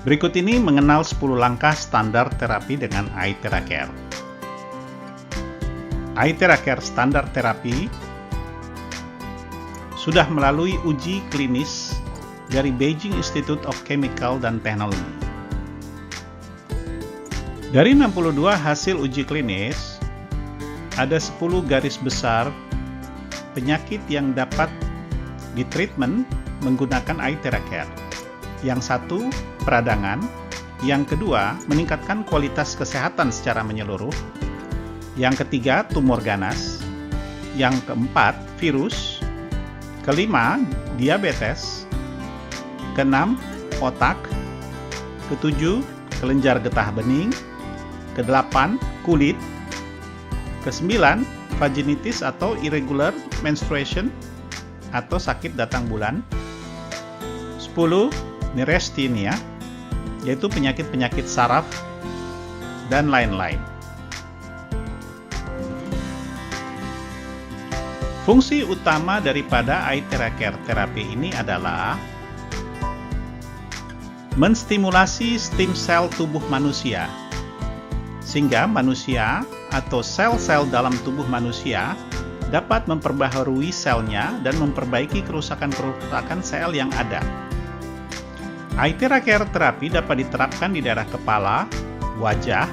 Berikut ini mengenal 10 langkah standar terapi dengan iTheraCare. iTheraCare standar terapi sudah melalui uji klinis dari Beijing Institute of Chemical dan Technology. Dari 62 hasil uji klinis, ada 10 garis besar penyakit yang dapat ditreatment menggunakan iTheraCare. Yang satu, peradangan. Yang kedua, meningkatkan kualitas kesehatan secara menyeluruh. Yang ketiga, tumor ganas. Yang keempat, virus. Kelima, diabetes. Keenam, otak. Ketujuh, kelenjar getah bening. Kedelapan, kulit. Kesembilan, vaginitis atau irregular menstruation atau sakit datang bulan. 10, neurasthenia, yaitu penyakit-penyakit saraf dan lain-lain. Fungsi utama daripada iTheraCare terapi ini adalah menstimulasi stem sel tubuh manusia, sehingga manusia atau sel-sel dalam tubuh manusia dapat memperbaharui selnya dan memperbaiki kerusakan-kerusakan sel yang ada. iTheraCare terapi dapat diterapkan di daerah kepala, wajah,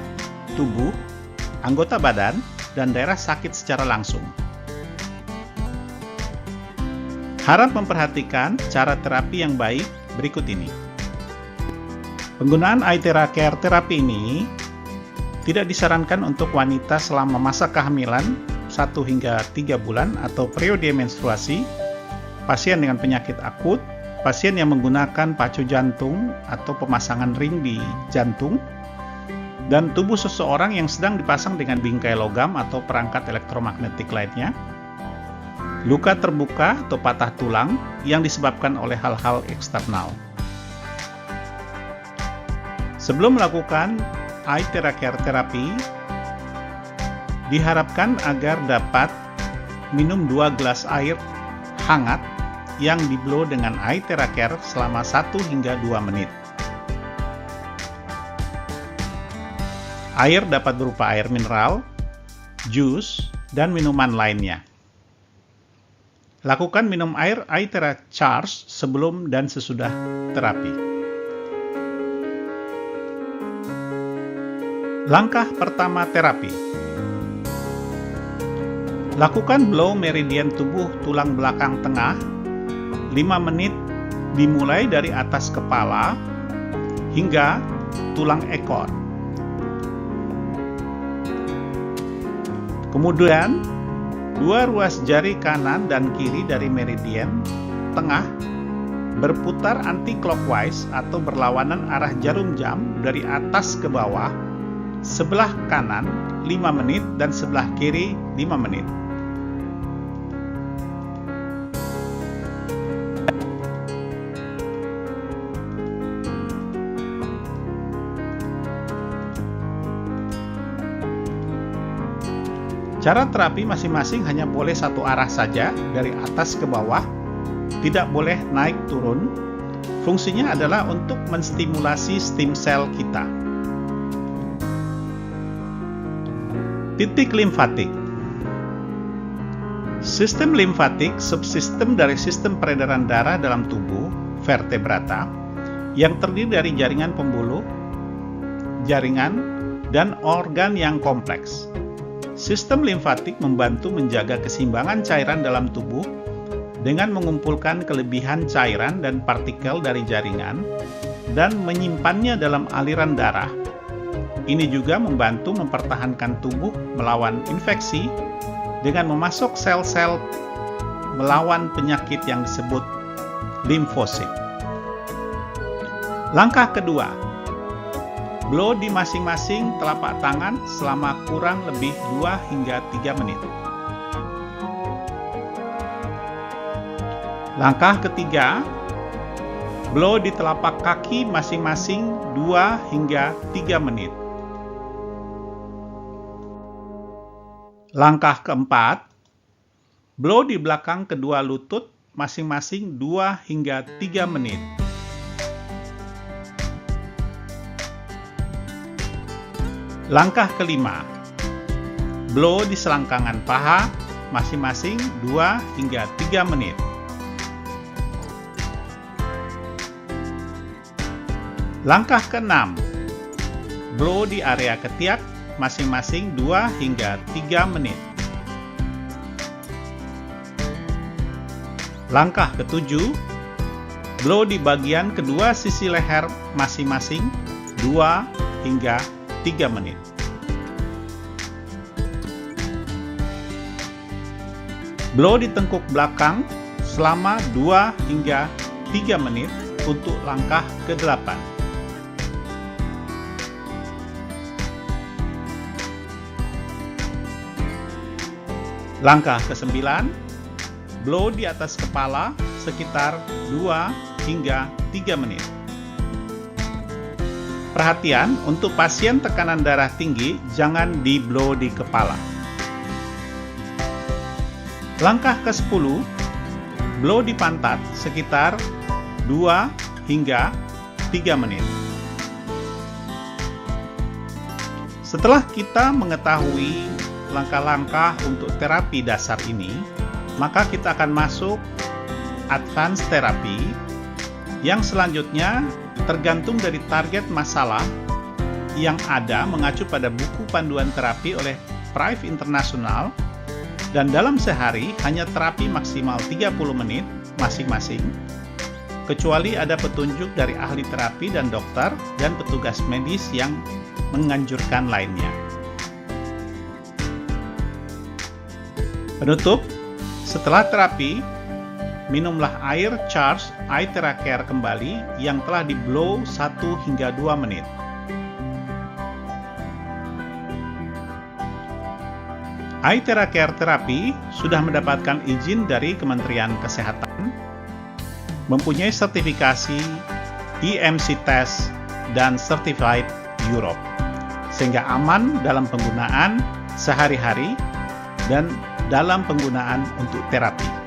tubuh, anggota badan, dan daerah sakit secara langsung. Harap memperhatikan cara terapi yang baik berikut ini. Penggunaan iTheraCare terapi ini tidak disarankan untuk wanita selama masa kehamilan 1 hingga 3 bulan atau periode menstruasi, pasien dengan penyakit akut, pasien yang menggunakan pacu jantung atau pemasangan ring di jantung, dan tubuh seseorang yang sedang dipasang dengan bingkai logam atau perangkat elektromagnetik lainnya, luka terbuka atau patah tulang yang disebabkan oleh hal-hal eksternal. Sebelum melakukan iTheraCare terapi, diharapkan agar dapat minum 2 gelas air hangat yang di-blow dengan iTheraCare selama 1 hingga 2 menit. Air dapat berupa air mineral, jus, dan minuman lainnya. Lakukan minum air iTheraCharge sebelum dan sesudah terapi. Langkah pertama terapi. Lakukan blow meridian tubuh tulang belakang tengah 5 menit dimulai dari atas kepala hingga tulang ekor. Kemudian, 2 ruas jari kanan dan kiri dari meridian tengah berputar anti-clockwise atau berlawanan arah jarum jam dari atas ke bawah, sebelah kanan 5 menit dan sebelah kiri 5 menit. Cara terapi masing-masing hanya boleh satu arah saja, dari atas ke bawah, tidak boleh naik turun. Fungsinya adalah untuk menstimulasi stem sel kita. Titik limfatik. Sistem limfatik subsistem dari sistem peredaran darah dalam tubuh, vertebrata, yang terdiri dari jaringan pembuluh, jaringan, dan organ yang kompleks. Sistem limfatik membantu menjaga keseimbangan cairan dalam tubuh dengan mengumpulkan kelebihan cairan dan partikel dari jaringan dan menyimpannya dalam aliran darah. Ini juga membantu mempertahankan tubuh melawan infeksi dengan memasok sel-sel melawan penyakit yang disebut limfosit. Langkah kedua, blow di masing-masing telapak tangan selama kurang lebih 2 hingga 3 menit. Langkah ketiga, blow di telapak kaki masing-masing 2 hingga 3 menit. Langkah keempat, blow di belakang kedua lutut masing-masing 2 hingga 3 menit. Langkah kelima, blow di selangkangan paha masing-masing 2 hingga 3 menit. Langkah keenam, blow di area ketiak masing-masing 2 hingga 3 menit. Langkah ketujuh, blow di bagian kedua sisi leher masing-masing 2 hingga 3 menit. Blow di tengkuk belakang selama 2 hingga 3 menit untuk langkah ke-8. Langkah ke-9, blow di atas kepala sekitar 2 hingga 3 menit. Perhatian, untuk pasien tekanan darah tinggi, jangan di-blow di kepala. Langkah ke-10, blow di pantat sekitar 2 hingga 3 menit. Setelah kita mengetahui langkah-langkah untuk terapi dasar ini, maka kita akan masuk advance terapi yang selanjutnya tergantung dari target masalah yang ada mengacu pada buku panduan terapi oleh Prive International, dan dalam sehari hanya terapi maksimal 30 menit masing-masing, kecuali ada petunjuk dari ahli terapi dan dokter dan petugas medis yang menganjurkan lainnya. Penutup, setelah terapi, minumlah air charge Aithera Care kembali yang telah di-blow 1 hingga 2 menit. Aithera Care Terapi sudah mendapatkan izin dari Kementerian Kesehatan, mempunyai sertifikasi EMC Test dan Certified Europe, sehingga aman dalam penggunaan sehari-hari dan dalam penggunaan untuk terapi.